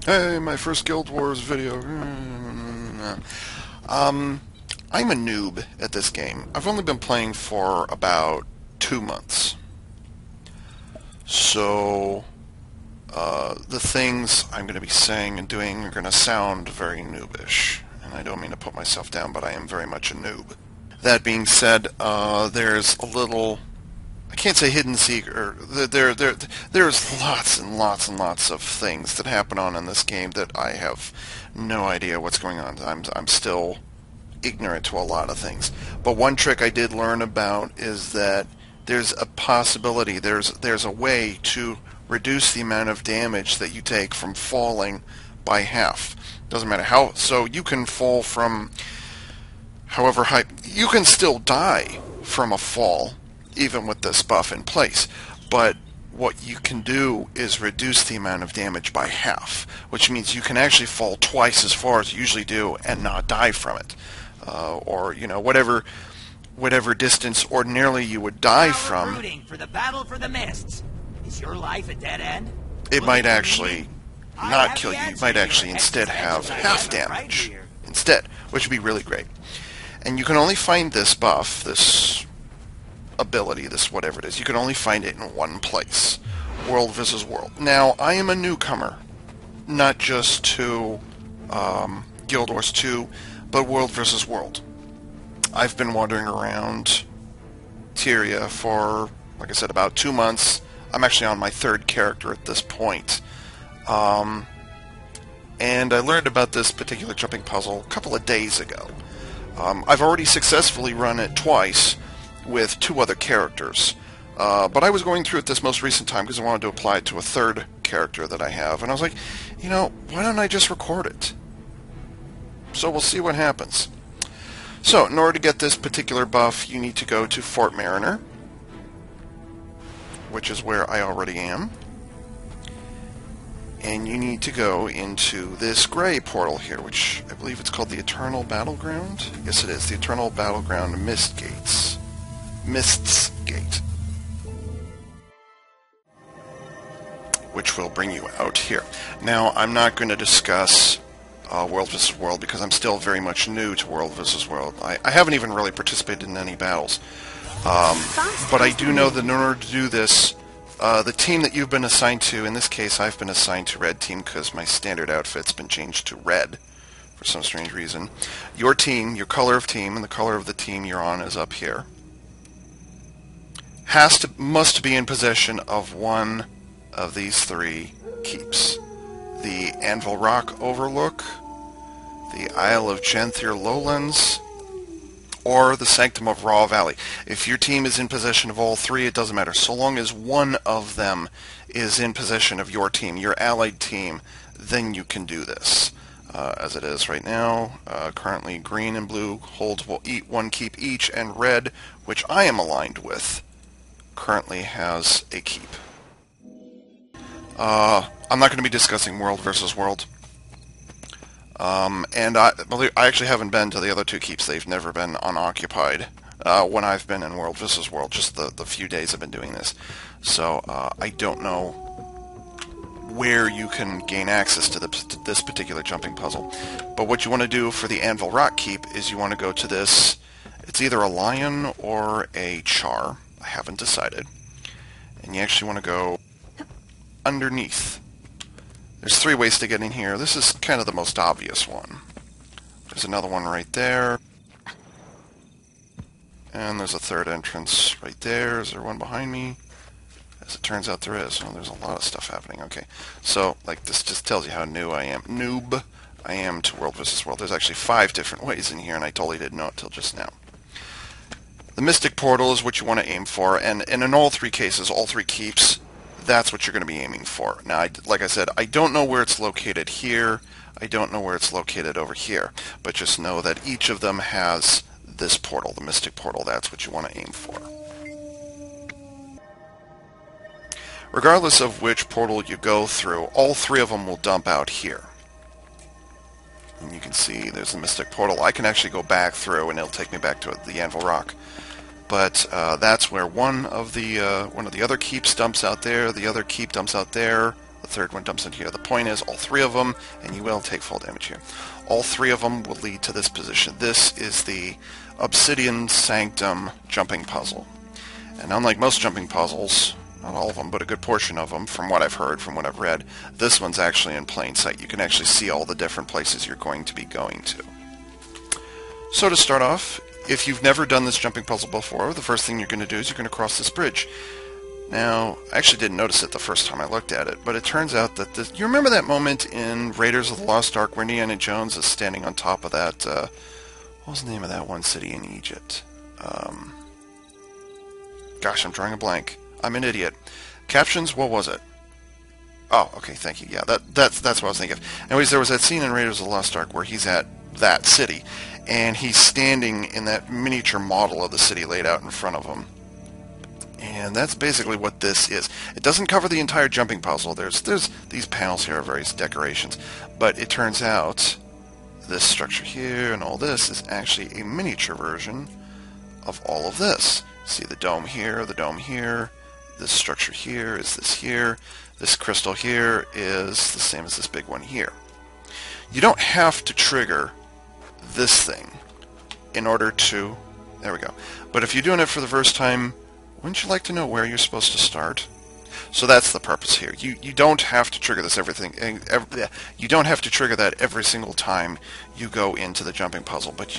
Hey, my first Guild Wars video. I'm a noob at this game. I've only been playing for about 2 months. So, the things I'm going to be saying and doing are going to sound very noobish. And I don't mean to put myself down, but I am very much a noob. That being said, there's a little... I can't say hidden secret. There's lots and lots and lots of things that happen on in this game that I have no idea what's going on. I'm still ignorant to a lot of things. But one trick I did learn about is that there's a possibility, there's a way to reduce the amount of damage that you take from falling by half. Doesn't matter how. So you can fall from however high. You can still die from a fall even with this buff in place, but what you can do is reduce the amount of damage by half, which means you can actually fall twice as far as you usually do and not die from it, or whatever distance ordinarily you would die from. Recruiting for the battle for the mists. Is your life a dead end? It might actually not kill you. You might actually instead have half damage instead, which would be really great. And you can only find this buff, this ability, this whatever it is, you can only find it in one place. World versus World. Now, I am a newcomer, not just to Guild Wars 2, but World versus World. I've been wandering around Tyria for, like I said, about 2 months. I'm actually on my third character at this point. And I learned about this particular jumping puzzle a couple of days ago. I've already successfully run it twice with 2 other characters. But I was going through it this most recent time because I wanted to apply it to a third character that I have. And I was like, you know, why don't I just record it? So we'll see what happens. So, in order to get this particular buff, you need to go to Fort Mariner, which is where I already am. And you need to go into this gray portal here, which I believe it's called the Eternal Battleground. Yes, it is. The Eternal Battleground Mist Gates. Mist's Gate, which will bring you out here. Now, I'm not going to discuss World vs. World because I'm still very much new to World vs. World. I haven't even really participated in any battles. But I do know that in order to do this, the team that you've been assigned to, in this case I've been assigned to Red Team because my standard outfit's been changed to red for some strange reason. Your team, your color of team, and the color of the team you're on is up here. Must be in possession of one of these 3 keeps. The Anvil Rock Overlook, the Isle of Genthyr Lowlands, or the Sanctum of Raw Valley. If your team is in possession of all 3, it doesn't matter. So long as one of them is in possession of your team, your allied team, then you can do this. As it is right now, currently green and blue holds will eat 1 keep each, and red, which I am aligned with, currently has a keep. I'm not going to be discussing World versus World. And I actually haven't been to the other 2 keeps. They've never been unoccupied when I've been in World vs. World, just the few days I've been doing this. So I don't know where you can gain access to this particular jumping puzzle. But what you want to do for the Anvil Rock Keep is you want to go to this. It's either a lion or a char. I haven't decided. And you actually want to go underneath. There's 3 ways to get in here. This is kind of the most obvious one. There's another one right there. And there's a 3rd entrance right there. Is there one behind me? As it turns out there is. Oh, there's a lot of stuff happening. Okay. So, like, this just tells you how new I am. Noob I am to World vs. World. There's actually 5 different ways in here, and I totally didn't know it till just now. The Mystic Portal is what you want to aim for, and in all 3 cases, all 3 keeps, that's what you're going to be aiming for. Now, like I said, I don't know where it's located here. I don't know where it's located over here. But just know that each of them has this portal, the Mystic Portal. That's what you want to aim for. Regardless of which portal you go through, all 3 of them will dump out here. And you can see there's the Mystic Portal. I can actually go back through, and it'll take me back to the Anvil Rock. But that's where one of the other keeps dumps out there, the other keep dumps out there, The third one dumps into here. The point is, all three of them, and you will take full damage here, all three of them will lead to this position. This is the Obsidian Sanctum jumping puzzle. And unlike most jumping puzzles, not all of them, but a good portion of them, from what I've heard, from what I've read, this one's actually in plain sight. You can actually see all the different places you're going to be going to. So to start off, if you've never done this jumping puzzle before, the first thing you're going to do is you're going to cross this bridge. Now, I actually didn't notice it the first time I looked at it, but it turns out that this... You remember that moment in Raiders of the Lost Ark where Indiana Jones is standing on top of that... what was the name of that one city in Egypt? Gosh, I'm drawing a blank. I'm an idiot. Captions, what was it? Oh, okay, thank you. Yeah, that's what I was thinking of. Anyways, there was that scene in Raiders of the Lost Ark where he's at that city, and he's standing in that miniature model of the city laid out in front of him. And that's basically what this is. It doesn't cover the entire jumping puzzle. There's these panels here are various decorations, but it turns out this structure here and all this is actually a miniature version of all of this. See the dome here, this structure here is this here, this crystal here is the same as this big one here. You don't have to trigger this thing in order to... There we go. But if you're doing it for the first time, wouldn't you like to know where you're supposed to start? So that's the purpose here. You don't have to trigger this you don't have to trigger that every single time you go into the jumping puzzle, but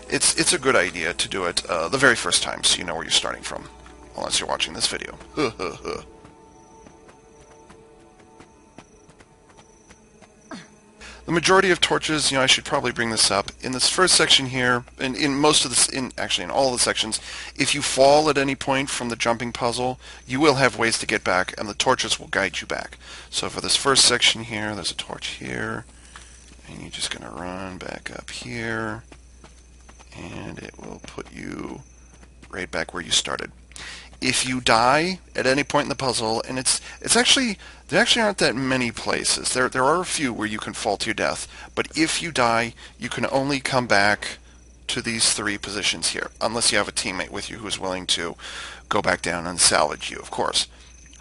it's a good idea to do it the very first time so you know where you're starting from. Unless you're watching this video. The majority of torches, I should probably bring this up. In this first section here, and in most of this, actually in all the sections, if you fall at any point from the jumping puzzle, you will have ways to get back, and the torches will guide you back. So for this first section here, there's a torch here, and you're just going to run back up here, and it will put you right back where you started. If you die at any point in the puzzle, and it's actually, there actually aren't that many places. There are a few where you can fall to your death, but if you die, you can only come back to these three positions here, unless you have a teammate with you who's willing to go back down and salvage you, of course,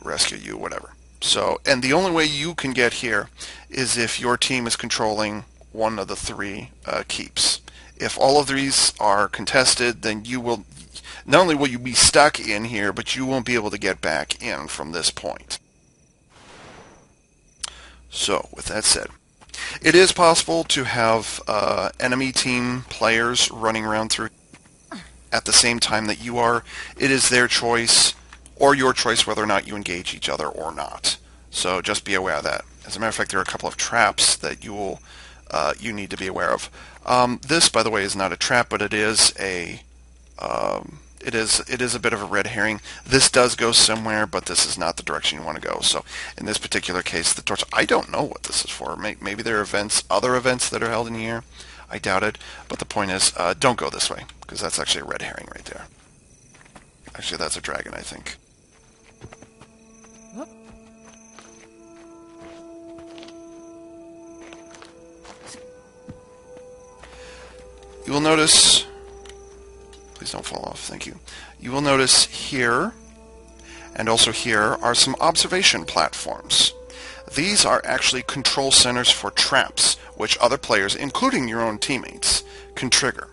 rescue you, whatever. So, and the only way you can get here is if your team is controlling one of the three keeps. If all of these are contested, then you will... Not only will you be stuck in here, but you won't be able to get back in from this point. So, with that said, it is possible to have enemy team players running around through at the same time that you are. It is their choice, or your choice, whether or not you engage each other or not. So just be aware of that. As a matter of fact, there are a couple of traps that you need to be aware of. This, by the way, is not a trap, but it is a... It is a bit of a red herring. This does go somewhere, but this is not the direction you want to go. So in this particular case, the torch, I don't know what this is for. Maybe there are other events that are held in here. I doubt it. But the point is, don't go this way, because that's actually a red herring right there. Actually, that's a dragon, I think. You will notice... Please don't fall off, thank you. You will notice here, and also here, are some observation platforms. These are actually control centers for traps, which other players, including your own teammates, can trigger.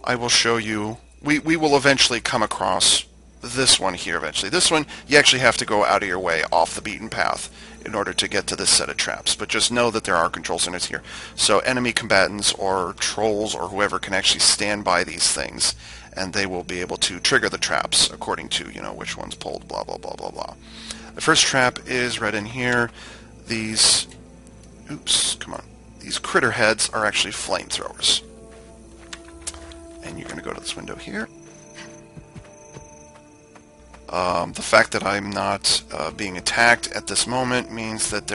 I will show you, we will eventually come across this one here eventually. This one, you actually have to go out of your way, off the beaten path, in order to get to this set of traps. But just know that there are control centers here. So enemy combatants or trolls or whoever can actually stand by these things, and they will be able to trigger the traps according to, which one's pulled, blah, blah, blah, blah, blah. The first trap is right in here. These, these critter heads are actually flamethrowers. And you're going to go to this window here. The fact that I'm not being attacked at this moment means that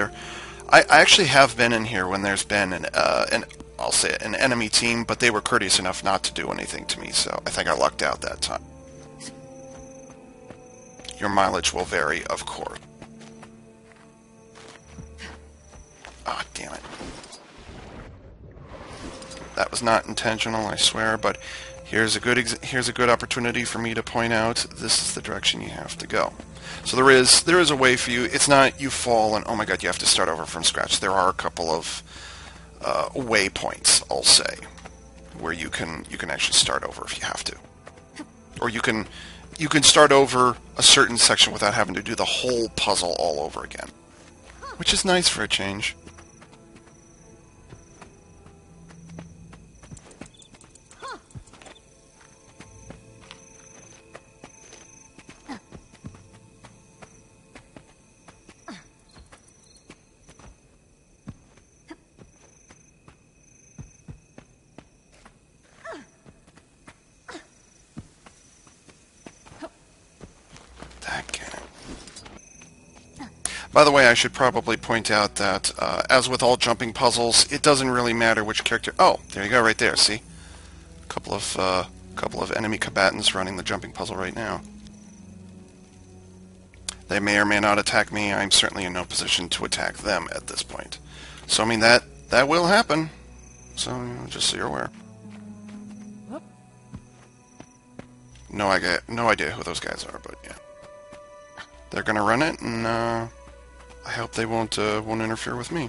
I actually have been in here when there's been I'll say it, an enemy team, but they were courteous enough not to do anything to me, so I think I lucked out that time. Your mileage will vary, of course. Ah, damn it. That was not intentional, I swear, but here's a good opportunity for me to point out this is the direction you have to go. So there is a way for you. It's not you fall and oh my god, you have to start over from scratch. There are a couple of waypoints, I'll say, where you can actually start over if you have to, or you can start over a certain section without having to do the whole puzzle all over again, which is nice for a change. By the way, I should probably point out that, as with all jumping puzzles, it doesn't really matter which character... Oh, there you go, right there, see? Couple of enemy combatants running the jumping puzzle right now. They may or may not attack me. I'm certainly in no position to attack them at this point. So, I mean, that will happen. So, you know, just so you're aware. No idea who those guys are, but yeah. They're gonna run it, and, I hope they won't interfere with me.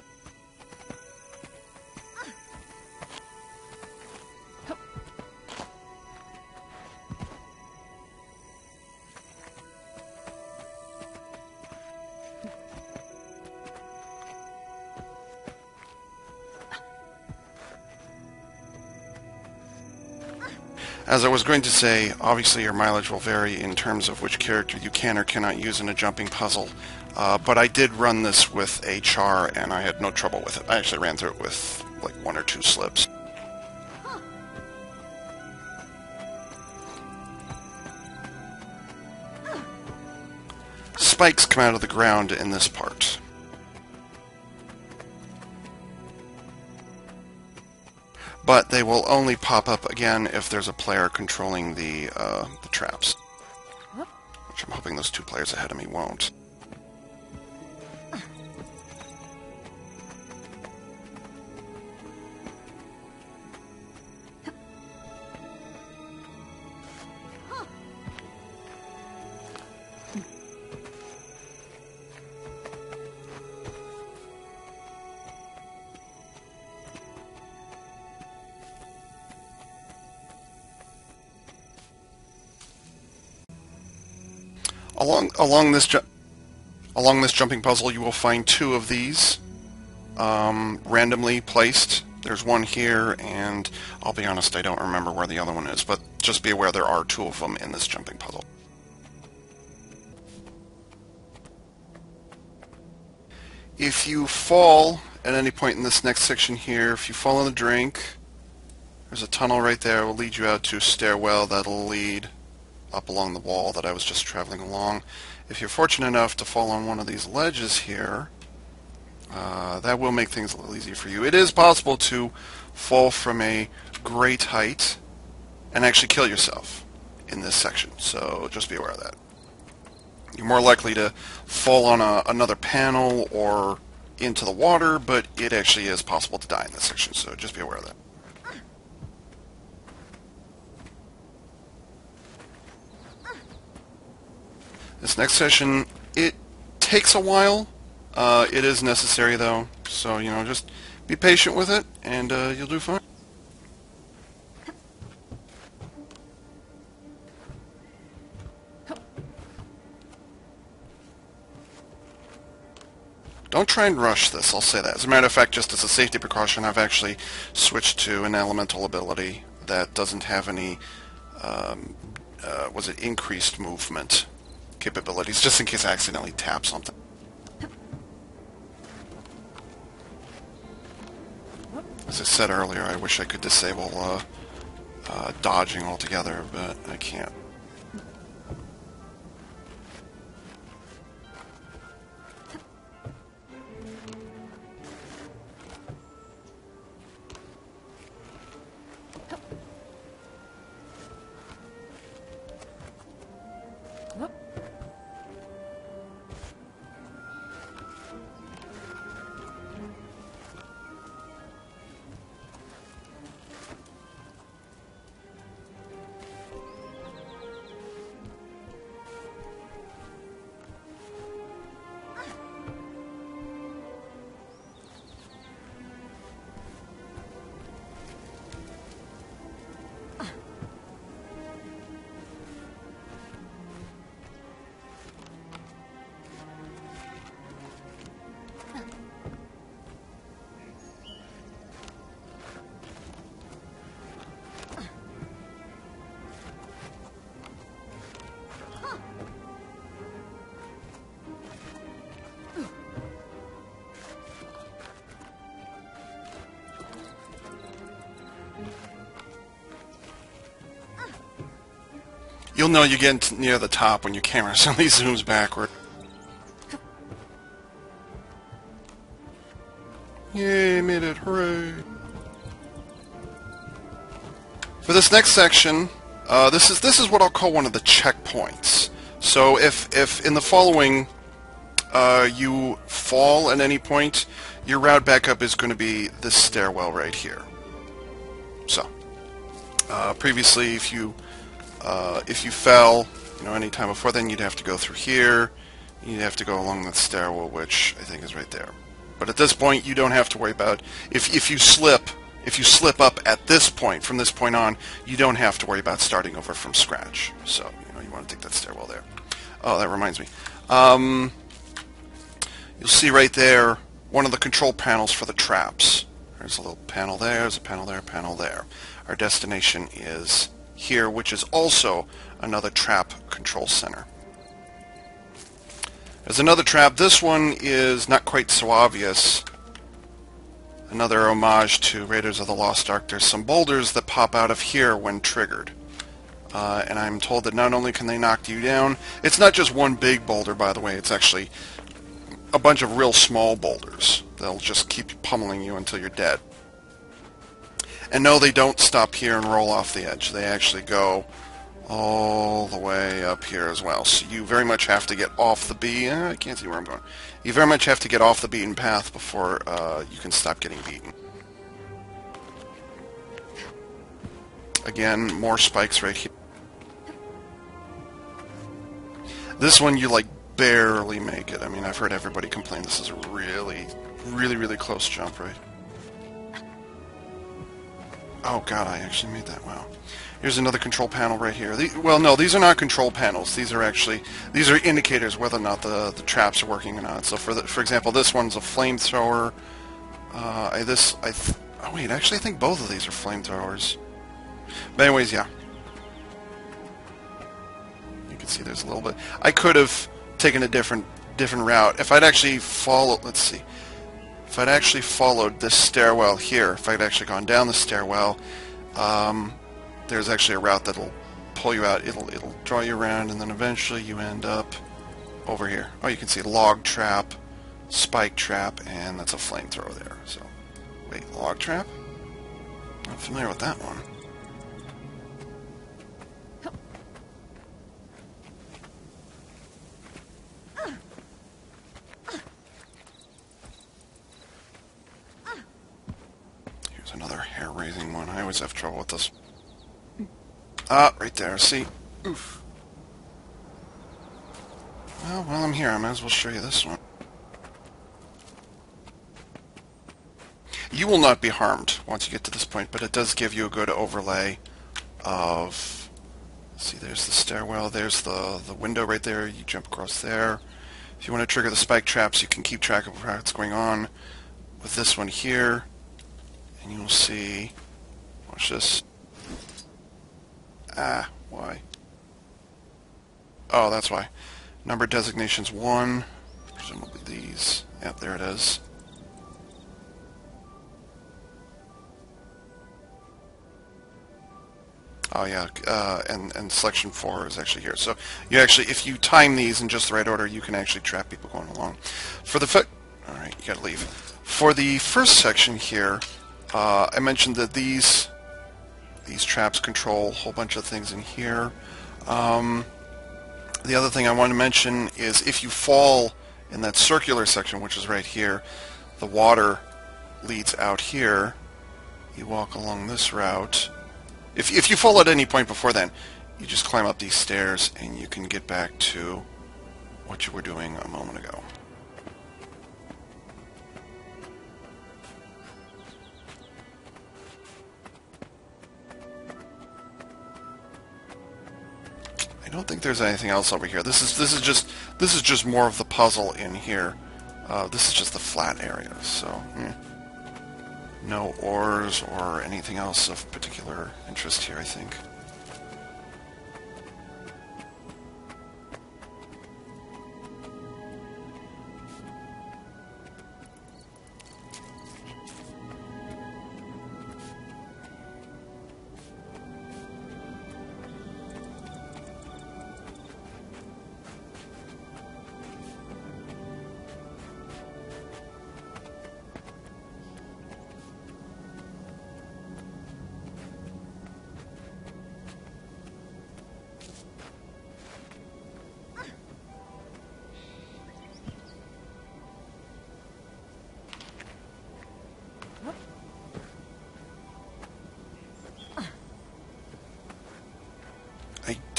As I was going to say, obviously your mileage will vary in terms of which character you can or cannot use in a jumping puzzle, but I did run this with a char and I had no trouble with it. I actually ran through it with like 1 or 2 slips. Spikes come out of the ground in this part. But they will only pop up again if there's a player controlling the traps. Which I'm hoping those 2 players ahead of me won't. Along this jumping puzzle, you will find 2 of these randomly placed. There's one here, and I'll be honest, I don't remember where the other one is, but just be aware there are 2 of them in this jumping puzzle. If you fall at any point in this next section here, if you fall in the drink, there's a tunnel right there. It will lead you out to a stairwell that'll lead up along the wall that I was just traveling along. If you're fortunate enough to fall on one of these ledges here, that will make things a little easier for you. It is possible to fall from a great height and actually kill yourself in this section, so just be aware of that. You're more likely to fall on another panel or into the water, but it actually is possible to die in this section, so just be aware of that. This next session, it takes a while. It is necessary, though, so, you know, just be patient with it, and you'll do fine. Don't try and rush this, I'll say that. As a matter of fact, just as a safety precaution, I've actually switched to an elemental ability that doesn't have any, increased movement capabilities, just in case I accidentally tap something. As I said earlier, I wish I could disable dodging altogether, but I can't. You'll know you get near the top when your camera suddenly zooms backward. Yay, made it, hooray! For this next section, this is what I'll call one of the checkpoints. So if in the following you fall at any point, your route back up is going to be this stairwell right here. So previously, if you fell, any time before then, you'd have to go through here. You'd have to go along that stairwell, which I think is right there. But at this point, you don't have to worry about if you slip up at this point, from this point on, you don't have to worry about starting over from scratch. So you want to take that stairwell there. Oh, that reminds me. You'll see right there one of the control panels for the traps. There's a little panel there, there's a panel there, a panel there. Our destination is here, which is also another trap control center. There's another trap. This one is not quite so obvious. Another homage to Raiders of the Lost Ark. There's some boulders that pop out of here when triggered. And I'm told that not only can they knock you down, it's not just one big boulder, by the way, it's actually a bunch of real small boulders. They'll just keep pummeling you until you're dead. And no, they don't stop here and roll off the edge. They actually go all the way up here as well. So you very much have to get off the I can't see where I'm going. You very much have to get off the beaten path before you can stop getting beaten. Again, more spikes right here. This one you barely make it. I mean, I've heard everybody complain this is a really, really, really close jump, right? Oh god, I actually made that. Wow. Here's another control panel right here. Well, no, these are not control panels. These are indicators whether or not the traps are working or not. So for example, this one's a flamethrower. Oh wait, actually I think both of these are flamethrowers. But anyways, yeah. You can see there's a little bit. I could have taken a different route. If I'd actually followed, let's see. If I'd actually followed this stairwell here, if I'd actually gone down the stairwell, there's actually a route that'll pull you out. It'll draw you around, and then eventually you end up over here. Oh, you can see log trap, spike trap, and that's a flamethrower there. So, wait, log trap? I'm familiar with that one. Here's another hair-raising one. I always have trouble with this. Ah, right there. See? Oof. Well, while I'm here, I might as well show you this one. You will not be harmed once you get to this point, but it does give you a good overlay of... See, there's the stairwell, there's the window right there. You jump across there. If you want to trigger the spike traps, you can keep track of what's going on with this one here. And you'll see... Watch this. Ah, why? Oh, that's why. Number designations 1. Presumably these. Yep, there it is. Oh yeah, and selection 4 is actually here. So you actually, if you time these in just the right order, you can actually trap people going along. For the alright, you gotta leave. For the first section here, I mentioned that these traps control a whole bunch of things in here. The other thing I want to mention is if you fall in that circular section, which is right here, the water leads out here. You walk along this route. If you fall at any point before then, you just climb up these stairs and you can get back to what you were doing a moment ago. I don't think there's anything else over here. This is just more of the puzzle in here. This is just the flat area, so no ores or anything else of particular interest here, I think.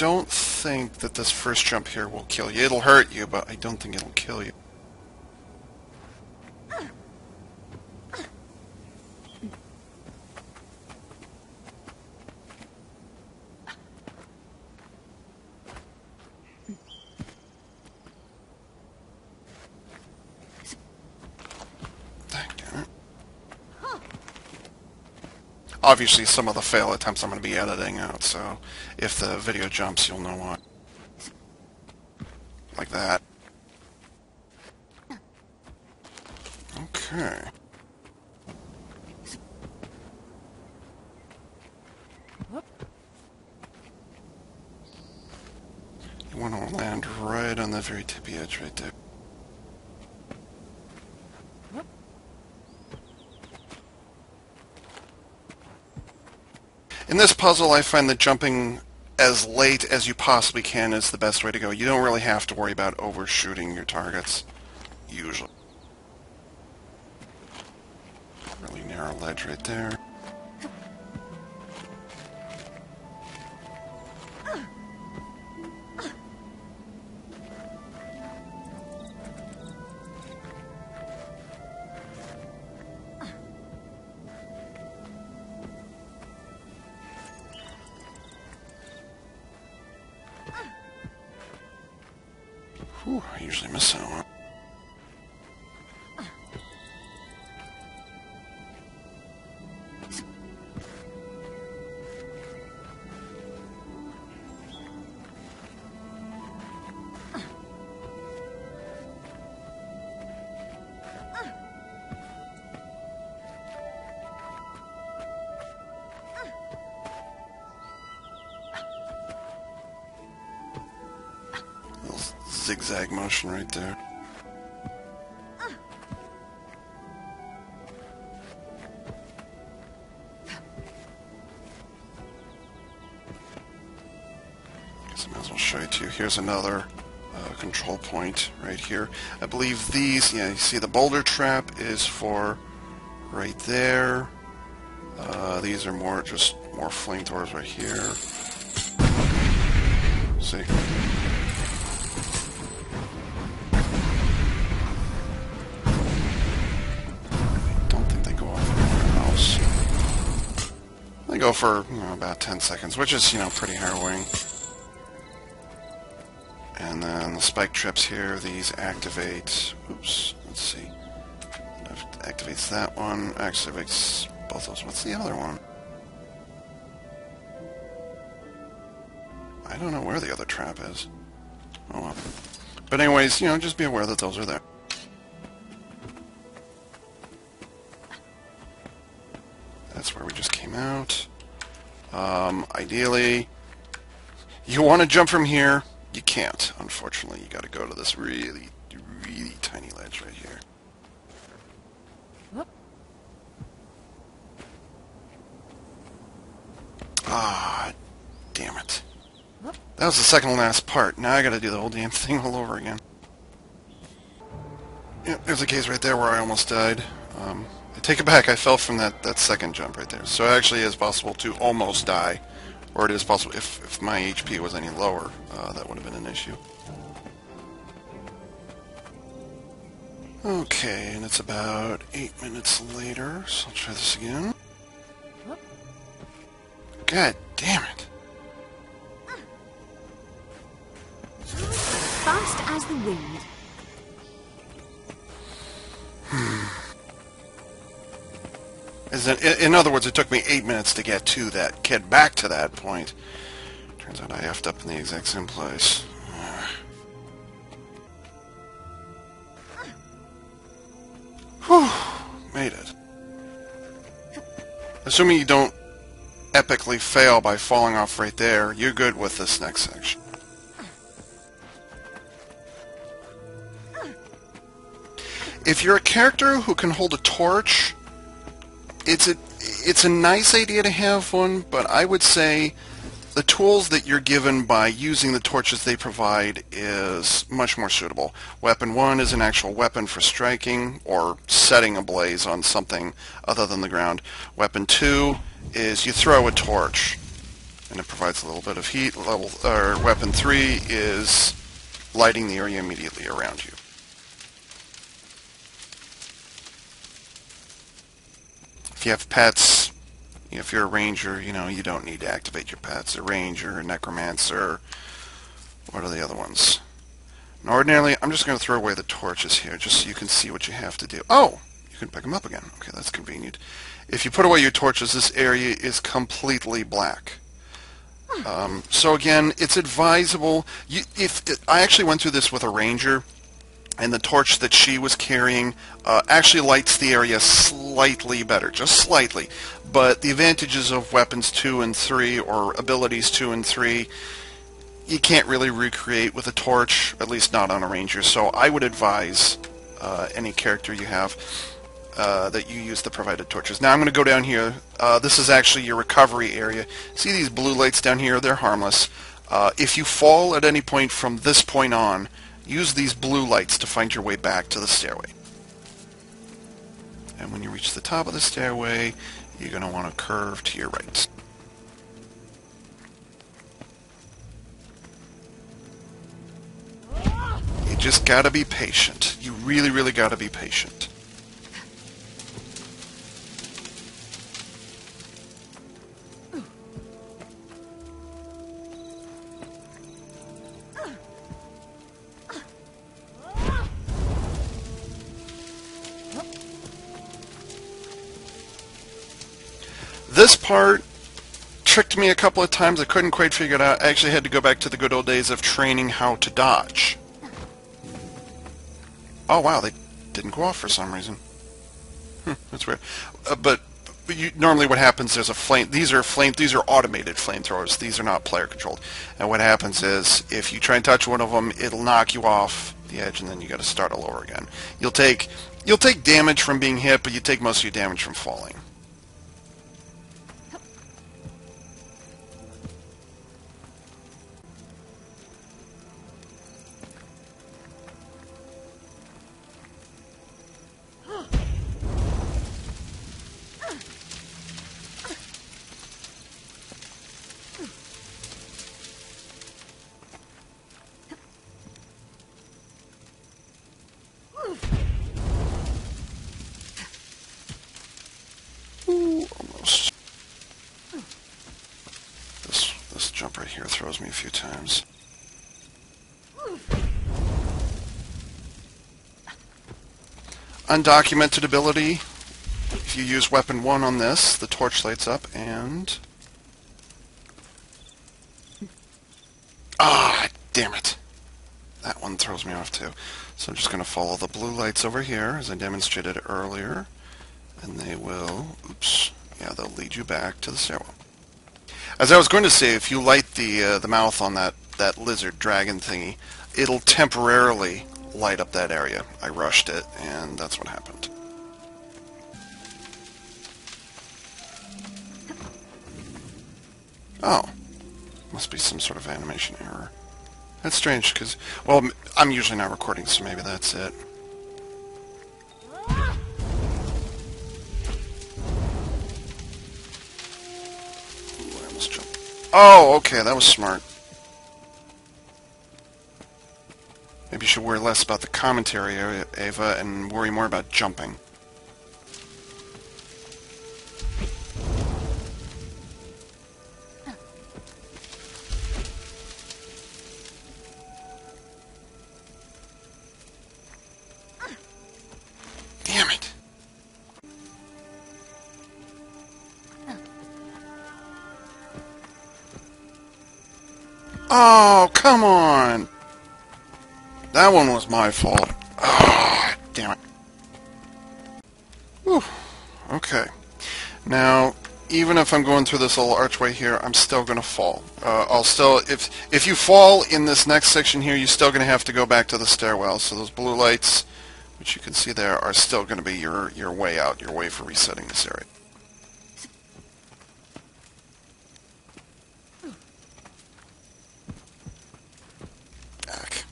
don't think that this first jump here will kill you. It'll hurt you, but I don't think it'll kill you. Obviously, some of the fail attempts I'm going to be editing out, so if the video jumps, you'll know why. Like that. Okay. You want to land right on the very tippy edge right there. In this puzzle, I find that jumping as late as you possibly can is the best way to go. You don't really have to worry about overshooting your targets, usually. Really narrow ledge right there. Whew, I usually miss that one. Zigzag motion right there. Guess I might as well show you too. Here's another control point right here. I believe these, yeah, you see the boulder trap is for right there. These are more flamethrowers right here. See? They go for about 10 seconds, which is, pretty harrowing. And then the spike trips here, these activate, oops, let's see. That activates that one, activates both those. What's the other one? I don't know where the other trap is. Oh well. But anyways, just be aware that those are there. That's where we just came out. Ideally, you want to jump from here. You can't, unfortunately. You got to go to this really, really tiny ledge right here. Ah, damn it. That was the second to last part. Now I got to do the whole damn thing all over again. Yep, there's a case right there where I almost died. I take it back, I fell from that second jump right there. So it actually is possible to almost die. Or it is possible, if my HP was any lower, that would have been an issue. Okay, and it's about 8 minutes later, so I'll try this again. God damn it. Fast as the wind. In other words, it took me 8 minutes to get back to that point. Turns out I effed up in the exact same place. Whew, made it. Assuming you don't epically fail by falling off right there, you're good with this next section. If you're a character who can hold a torch, it's a nice idea to have one, but I would say the tools that you're given by using the torches they provide is much more suitable. Weapon 1 is an actual weapon for striking or setting a blaze on something other than the ground. Weapon 2 is you throw a torch. and it provides a little bit of heat. Weapon 3 is lighting the area immediately around you. If you have pets, if you're a ranger, you don't need to activate your pets. A ranger, a necromancer, what are the other ones? And ordinarily, I'm just going to throw away the torches here, just so you can see what you have to do. Oh! You can pick them up again. Okay, that's convenient. If you put away your torches, this area is completely black. So again, it's advisable. I actually went through this with a ranger, and the torch that she was carrying actually lights the area slightly better, just slightly. But the advantages of weapons 2 and 3, or abilities 2 and 3, you can't really recreate with a torch, at least not on a ranger. So I would advise any character you have that you use the provided torches. Now I'm going to go down here. This is actually your recovery area. See these blue lights down here? They're harmless. If you fall at any point from this point on, use these blue lights to find your way back to the stairway. And when you reach the top of the stairway, you're going to want to curve to your right. You just got to be patient. You really, really got to be patient. This part tricked me a couple of times. I couldn't quite figure it out. I actually had to go back to the good old days of training how to dodge. Oh wow, they didn't go off for some reason. That's weird. But normally what happens, there's a flame. These are automated flamethrowers. These are not player controlled. And what happens is, if you try and touch one of them, it'll knock you off the edge, and then you got to start all over again. You'll take damage from being hit, but you take most of your damage from falling. Ooh, almost. This jump right here throws me a few times. Undocumented ability. If you use weapon 1 on this, the torch lights up and... Ah, damn it. That one throws me off too. So I'm just going to follow the blue lights over here, as I demonstrated earlier. And they will... Oops. Yeah, they'll lead you back to the stairwell. As I was going to say, if you light the mouth on that lizard dragon thingy, it'll temporarily light up that area. I rushed it, and that's what happened. Oh. Must be some sort of animation error. That's strange, because... Well, I'm usually not recording, so maybe that's it. Ooh, I almost jumped. Oh, okay, that was smart. Maybe you should worry less about the commentary, Ava, and worry more about jumping. Damn it! Oh, come on! That one was my fault. Oh, damn it. Whew. Okay. Now, even if I'm going through this little archway here, I'm still going to fall. I'll still... If you fall in this next section here, you're still going to have to go back to the stairwell. So those blue lights, which you can see there, are still going to be your way out, your way for resetting this area. Back.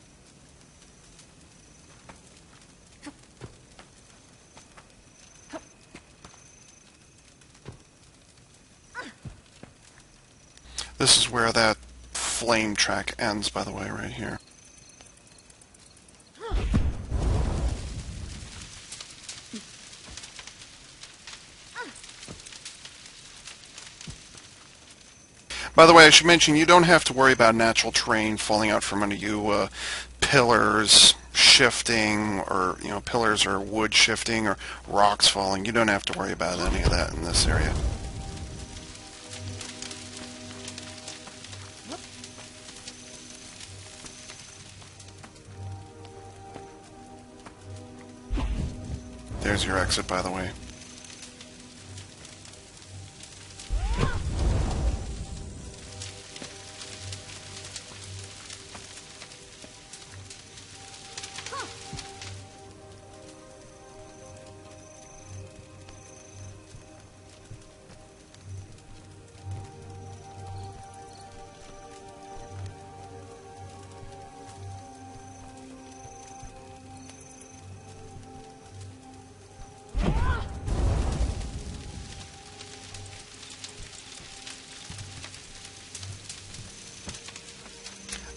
This is where that flame track ends, by the way, right here. By the way, I should mention, you don't have to worry about natural terrain falling out from under you, pillars shifting, or, pillars or wood shifting, or rocks falling. You don't have to worry about any of that in this area. There's your exit, by the way.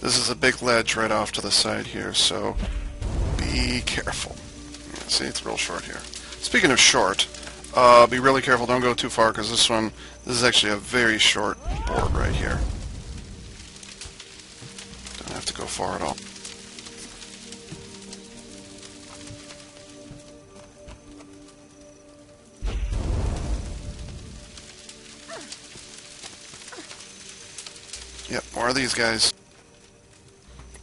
This is a big ledge right off to the side here, so be careful. Yeah, see, it's real short here. Speaking of short, be really careful. Don't go too far, because this is actually a very short board right here. Don't have to go far at all. Yep, more of these guys.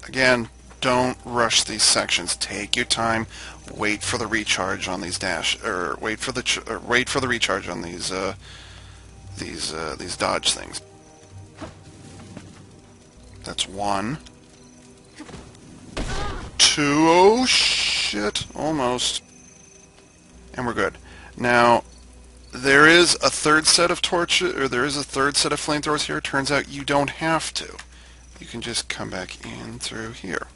Again, don't rush these sections. Take your time. Wait for the recharge on these wait for the recharge on these dodge things. That's one. Two. Oh shit! Almost. And we're good. Now, there is a third set of torches, or there is a third set of flamethrowers here. Turns out you don't have to. You can just come back in through here.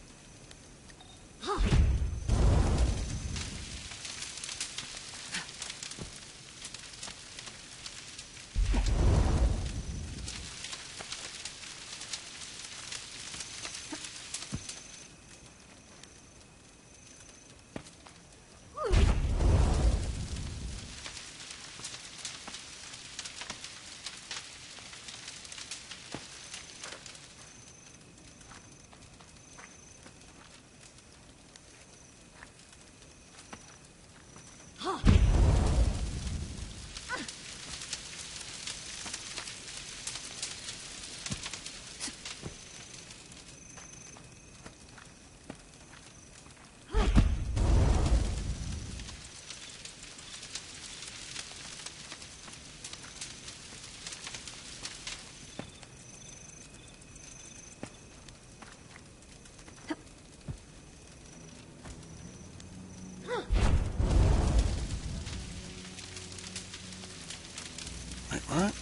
Wait, what?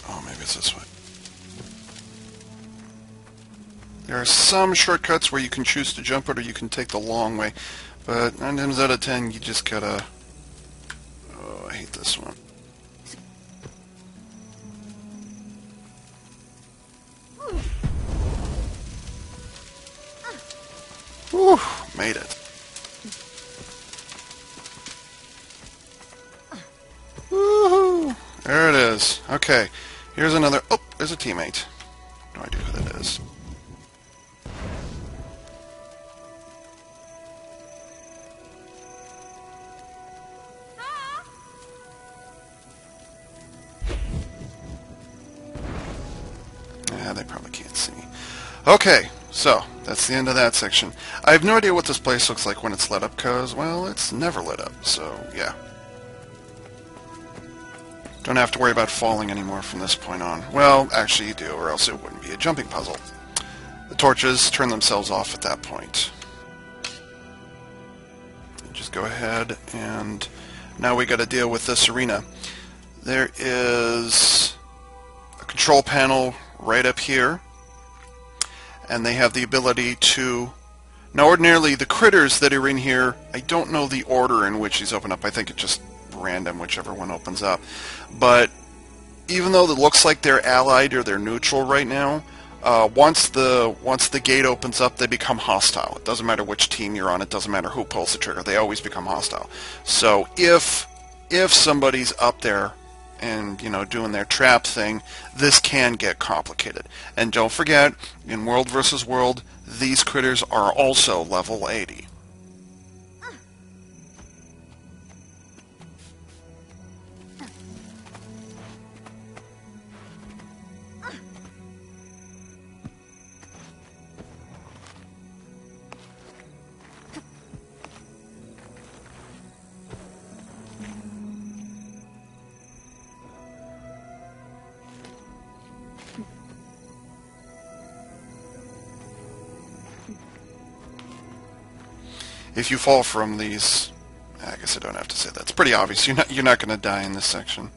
Oh, maybe it's this way. There are some shortcuts where you can choose to jump it or you can take the long way, but 9 times out of 10 you just gotta... Oh, I hate this one. Whew, made it. Woohoo! There it is. Okay, here's another... Oh, there's a teammate. No idea who that is. Yeah, they probably can't see me. Okay, so that's the end of that section. I have no idea what this place looks like when it's lit up, because, well, it's never lit up, so yeah. Don't have to worry about falling anymore from this point on. Well, actually you do, or else it wouldn't be a jumping puzzle. The torches turn themselves off at that point. Just go ahead, and now we got to deal with this arena. There is a control panel right up here, and they have the ability to... Now ordinarily the critters that are in here, I don't know the order in which these open up. I think it's just random, whichever one opens up. But even though it looks like they're allied or they're neutral right now, once the gate opens up, they become hostile. It doesn't matter which team you're on. It doesn't matter who pulls the trigger. They always become hostile. So if somebody's up there and doing their trap thing, this can get complicated. And don't forget, in World versus World, these critters are also level 80. If you fall from these, I guess I don't have to say that. It's pretty obvious. You're not going to die in this section.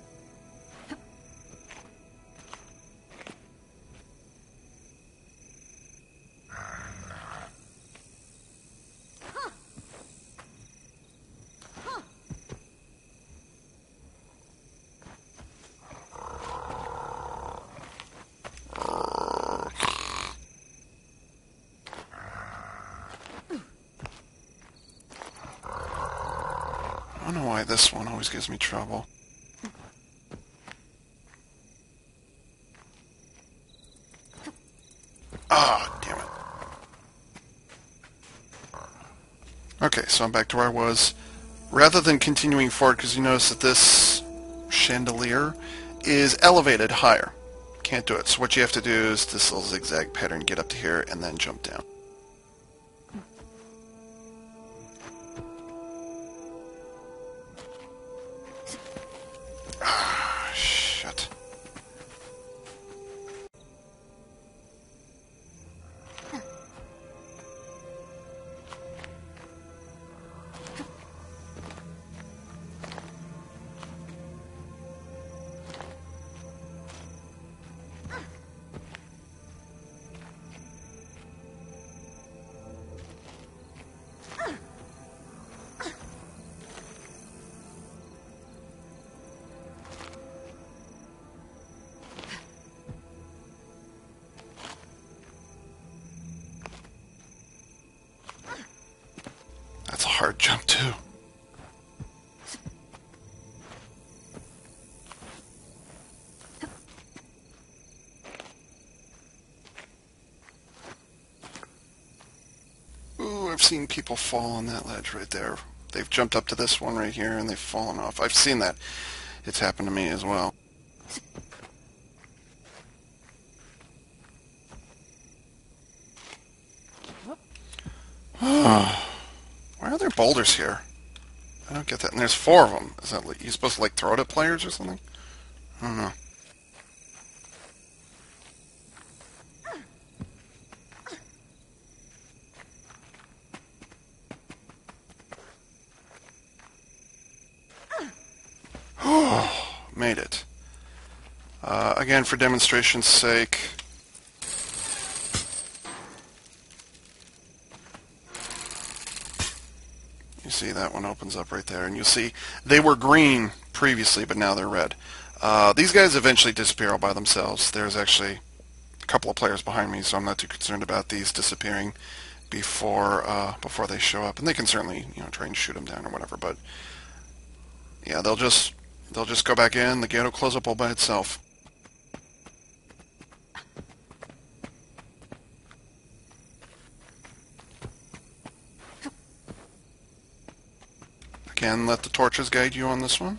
I don't know why this one always gives me trouble. Ah, damn it. Okay, so I'm back to where I was. Rather than continuing forward, because you notice that this chandelier is elevated higher. Can't do it. So what you have to do is this little zigzag pattern, get up to here, and then jump down. Ah, shit. That's a hard jump, too. Ooh, I've seen people fall on that ledge right there. They've jumped up to this one right here and they've fallen off. I've seen that. It's happened to me as well. Why are there boulders here? I don't get that. And there's 4 of them. Is that like, you supposed to like throw it at players or something? I don't know. Made it. Again, for demonstration's sake, you see that one opens up right there, and you'll see they were green previously, but now they're red. These guys eventually disappear all by themselves. There's actually a couple of players behind me, so I'm not too concerned about these disappearing before they show up. And they can certainly try and shoot them down or whatever. But yeah, they'll just go back in. The gate will close up all by itself. Again, let the torches guide you on this one.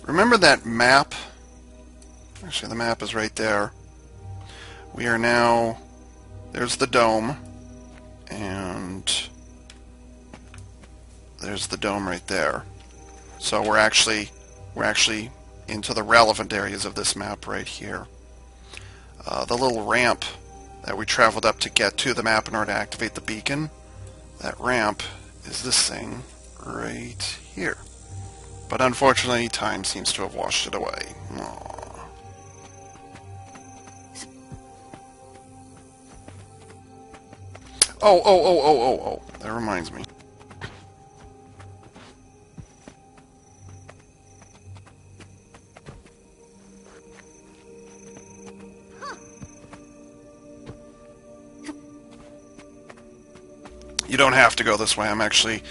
Remember that map? Actually, the map is right there. We are now... There's the dome. And... there's the dome right there. So we're actually into the relevant areas of this map right here. The little ramp that we traveled up to get to the map in order to activate the beacon, that ramp is this thing right here. But unfortunately, time seems to have washed it away. Aww. Oh, that reminds me. You don't have to go this way. I'm actually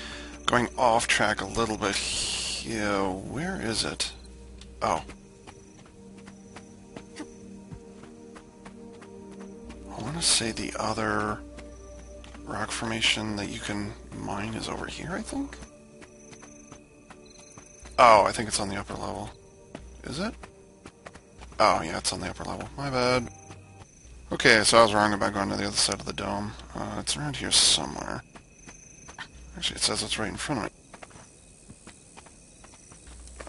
going off track a little bit here. Where is it? Oh. I want to say the other rock formation that you can mine is over here, I think? Oh, I think it's on the upper level. Is it? Oh, yeah, it's on the upper level. My bad. Okay, so I was wrong about going to the other side of the dome. It's around here somewhere. Actually, it says it's right in front of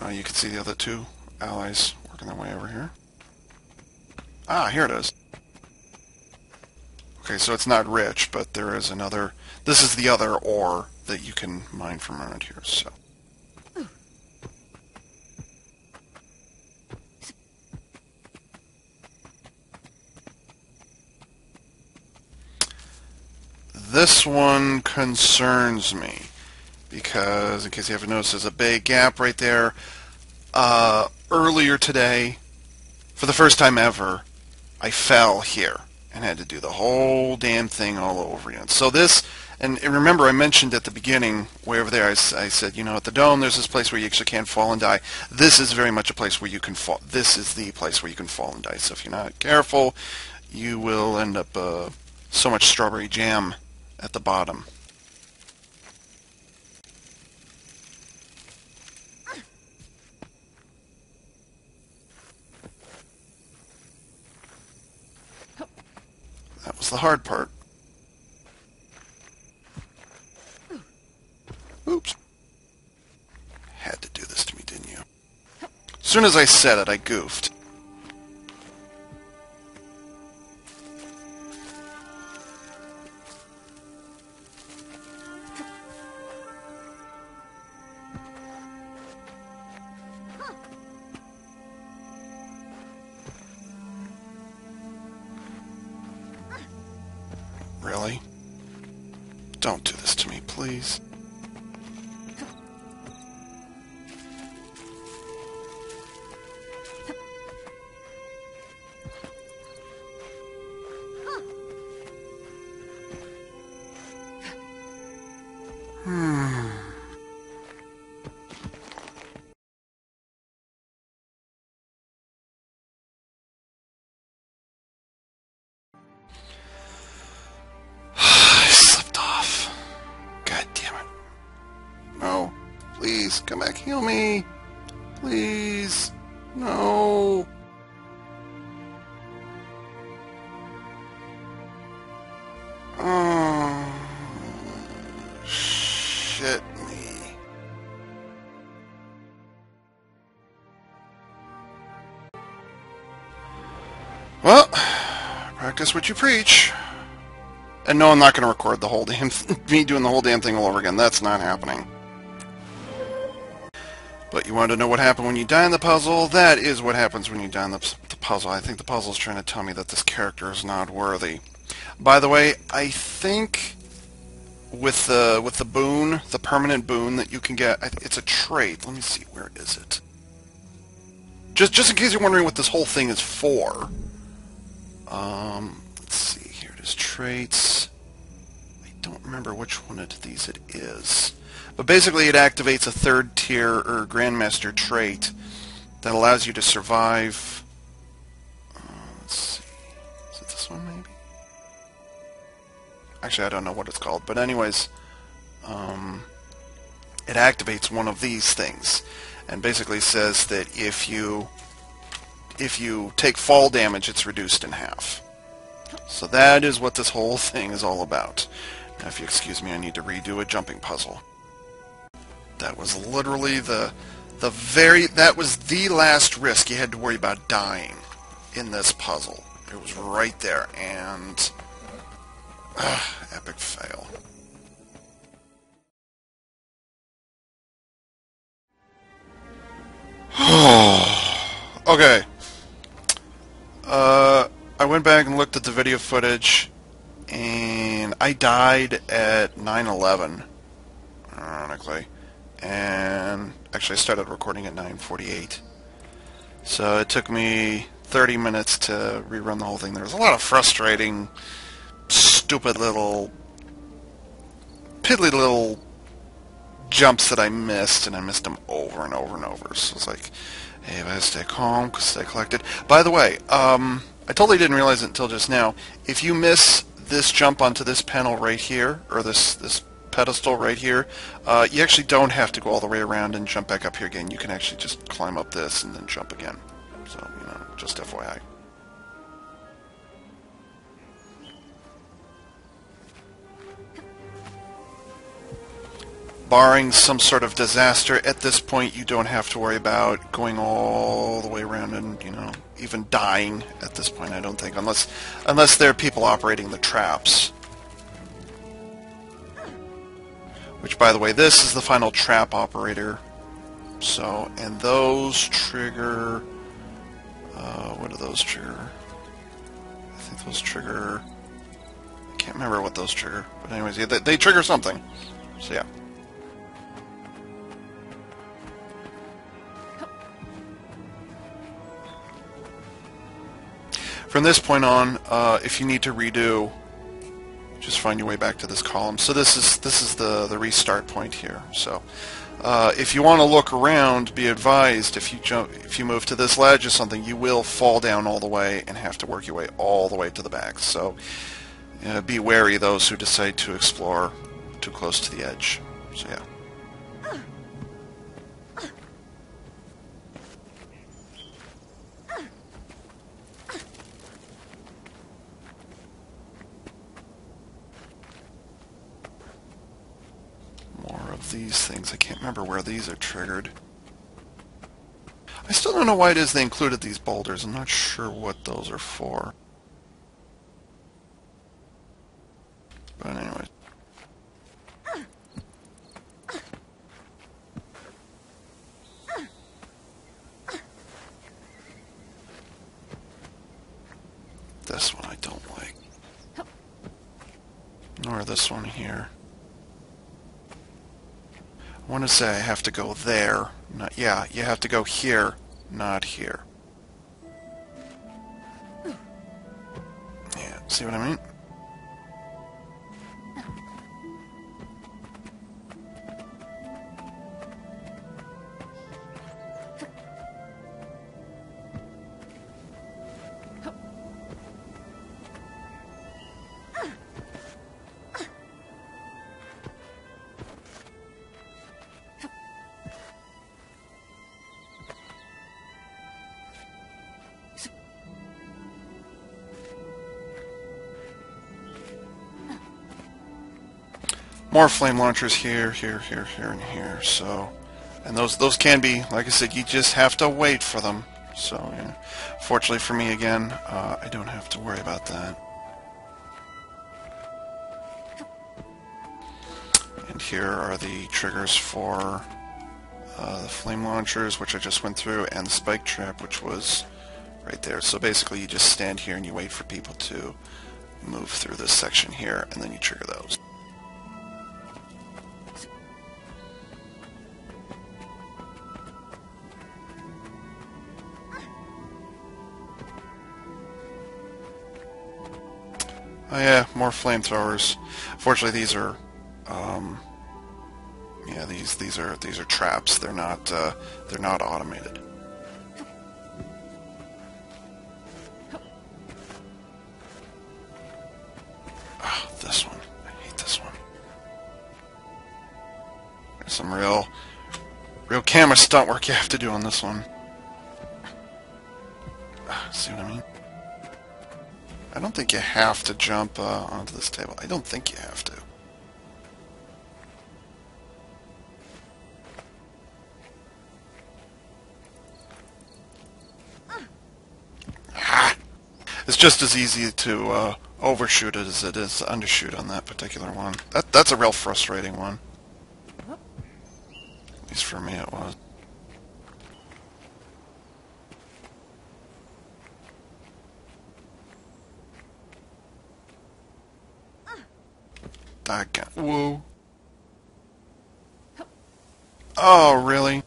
me. You can see the other two allies working their way over here. Ah, here it is. Okay, so it's not rich, but there is another... This is the other ore that you can mine from around here, so... This one concerns me, because, in case you haven't noticed, there's a big gap right there. Earlier today, for the first time ever, I fell here and had to do the whole damn thing all over again. So this, and remember I mentioned at the beginning, way over there, I said, you know, at the dome there's this place where you actually can't fall and die. This is very much a place where you can fall. This is the place where you can fall and die. So if you're not careful, you will end up so much strawberry jam at the bottom. That was the hard part. Oops. Had to do this to me, didn't you? As soon as I said it, I goofed. Really? Don't do this to me, please. Please, come back, heal me. Please. No. Oh, shit me. Well, practice what you preach. And no, I'm not going to record the whole damn me doing the whole damn thing all over again. That's not happening. But you wanted to know what happened when you die in the puzzle? That is what happens when you die in the puzzle. I think the puzzle is trying to tell me that this character is not worthy. By the way, I think with the boon, the permanent boon that you can get, it's a trait. Let me see, where is it? Just in case you're wondering what this whole thing is for. Let's see, here it is, traits. I don't remember which one of these it is. But basically it activates a third tier or Grandmaster trait that allows you to survive. Let's see. Is it this one maybe? Actually, I don't know what it's called. But anyways, it activates one of these things. And basically says that if you take fall damage, it's reduced in half. So that is what this whole thing is all about. Now, if you excuse me, I need to redo a jumping puzzle. That was literally that was the last risk you had to worry about dying in this puzzle. It was right there, and epic fail. Okay. I went back and looked at the video footage, and I died at 9:11, ironically. And actually I started recording at 9:48. So it took me 30 minutes to rerun the whole thing. There was a lot of frustrating, stupid little piddly little jumps that I missed, and I missed them over and over and over. So it's like, hey, if I stay calm, stay collected. By the way, I totally didn't realize it until just now. If you miss this jump onto this panel right here, or this pedestal right here, you actually don't have to go all the way around and jump back up here again. You can actually just climb up this and then jump again. So, you know, just FYI. Barring some sort of disaster, at this point you don't have to worry about going all the way around and, you know, even dying at this point, I don't think, unless there are people operating the traps. Which, by the way, this is the final trap operator. So, and those trigger... what do those trigger? I think those trigger... I can't remember what those trigger. But anyways, yeah, they trigger something. So, yeah. From this point on, if you need to redo, just find your way back to this column. So this is the restart point here. So if you want to look around, be advised if you move to this ledge or something, you will fall down all the way and have to work your way all the way to the back. So be wary of those who decide to explore too close to the edge. So yeah. These things. I can't remember where these are triggered. I still don't know why it is they included these boulders. I'm not sure what those are for. But anyway. This one I don't like. Nor this one here. I want to say I have to go there. Not, yeah, you have to go here, not here. Yeah, see what I mean? More flame launchers here, here, here, here, and here. So, and those can be, like I said, you just have to wait for them. So, yeah. Fortunately for me, again, I don't have to worry about that. And here are the triggers for the flame launchers, which I just went through, and the spike trap, which was right there. So basically, you just stand here and you wait for people to move through this section here, and then you trigger those. Oh yeah, more flamethrowers. Fortunately, these are, yeah, these are traps. They're not automated. Oh, this one. I hate this one. There's some real camera stunt work you have to do on this one. See what I mean? I don't think you have to jump onto this table. I don't think you have to. Ah! It's just as easy to overshoot it as it is to undershoot on that particular one. That's a real frustrating one. At least for me it was. Whoa. Oh, really?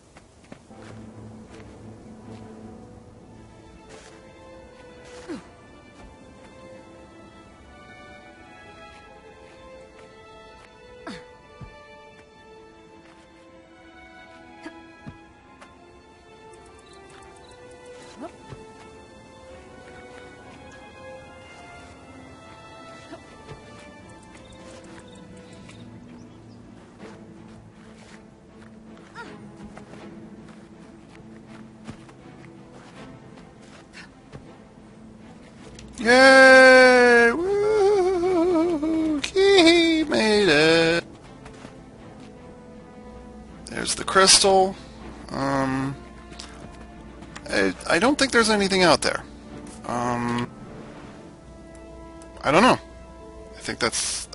Yay! Woo! He made it. There's the crystal. I don't think there's anything out there. I don't know. I think that's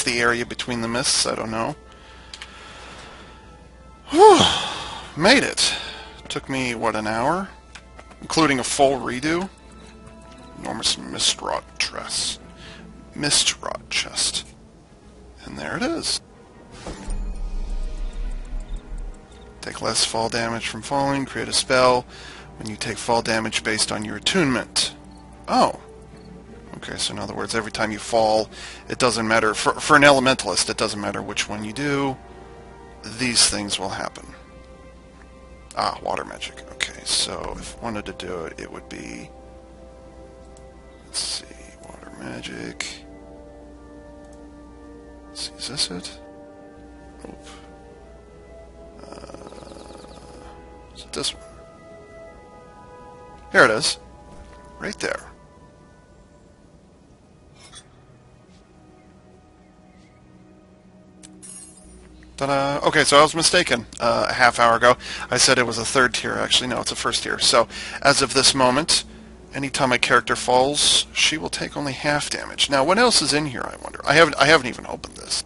the area between the mists. I don't know. Whew. Made it. Took me what, an hour, including a full redo. Enormous mist rot chest. And there it is. Take less fall damage from falling. Create a spell when you take fall damage based on your attunement. Oh. Okay, so in other words, every time you fall, it doesn't matter. For an elementalist, it doesn't matter which one you do. These things will happen. Ah, water magic. Okay, so if I wanted to do it, it would be... Let's see, water magic. Let's see, is this it? Nope. Is it this one? Here it is. Right there. Ta-da! Okay, so I was mistaken a half hour ago. I said it was a third tier. Actually, no, it's a first tier. So, as of this moment, anytime my character falls, she will take only half damage. Now, what else is in here, I wonder? I haven't even opened this.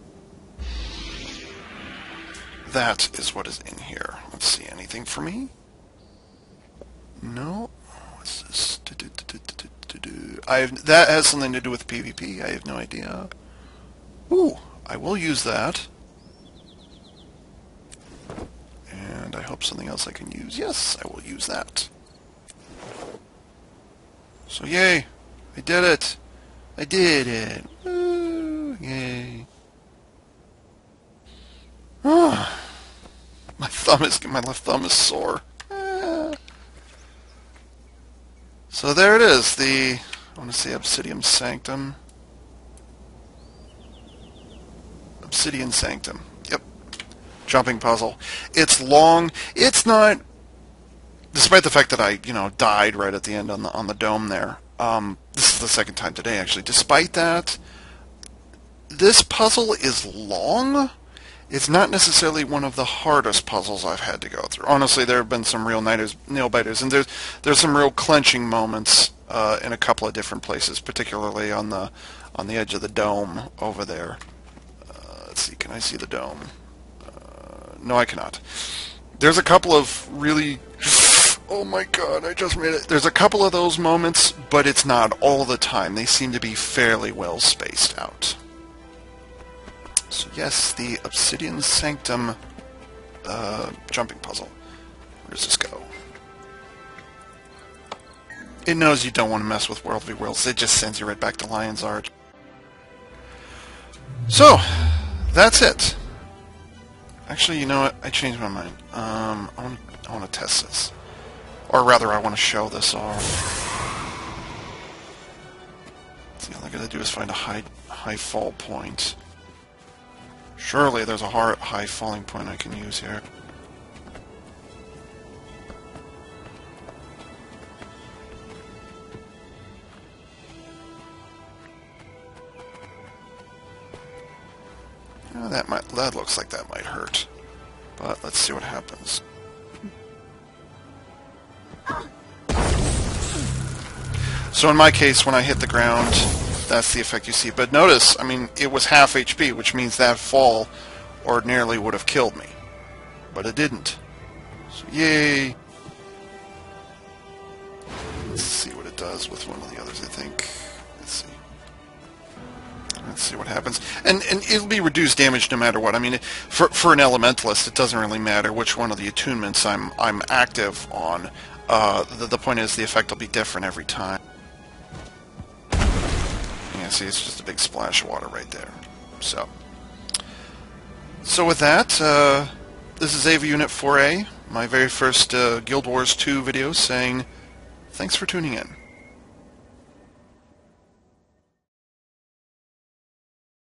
That is what is in here. Let's see, anything for me? No? What's this? That has something to do with PvP. I have no idea. Ooh, I will use that. And I hope something else I can use. Yes, I will use that. So yay! I did it! I did it! Woo! Yay! Ah, my left thumb is sore. Ah. So there it is. I want to say Obsidian Sanctum. Obsidian Sanctum. Yep. Jumping puzzle. It's long. It's not. Despite the fact that I, died right at the end on the dome there. This is the second time today, actually. Despite that, this puzzle is long. It's not necessarily one of the hardest puzzles I've had to go through. Honestly, there have been some real nail biters, and there's some real clenching moments in a couple of different places, particularly on the edge of the dome over there. Let's see, can I see the dome? No, I cannot. There's a couple of really... Oh my god, I just made it. There's a couple of those moments, but it's not all the time. They seem to be fairly well spaced out. So yes, the Obsidian Sanctum jumping puzzle. Where does this go? It knows you don't want to mess with World v. Worlds. It just sends you right back to Lion's Arch. So, that's it. Actually, you know what? I changed my mind. I want to test this. Or rather, I want to show this off. See, all I gotta do is find a high fall point. Surely there's a high falling point I can use here. Oh, that looks like that might hurt. But let's see what happens. So in my case, when I hit the ground, that's the effect you see. But notice, I mean, it was half HP, which means that fall ordinarily would have killed me. But it didn't. So yay! Let's see what it does with one of the others, I think. Let's see. Let's see what happens. And it'll be reduced damage no matter what. I mean, for an elementalist, it doesn't really matter which one of the attunements I'm active on. The point is the effect will be different every time. Yeah, see, it's just a big splash of water right there. So with that, this is AV Unit 4A, my very first Guild Wars 2 video saying Thanks for tuning in.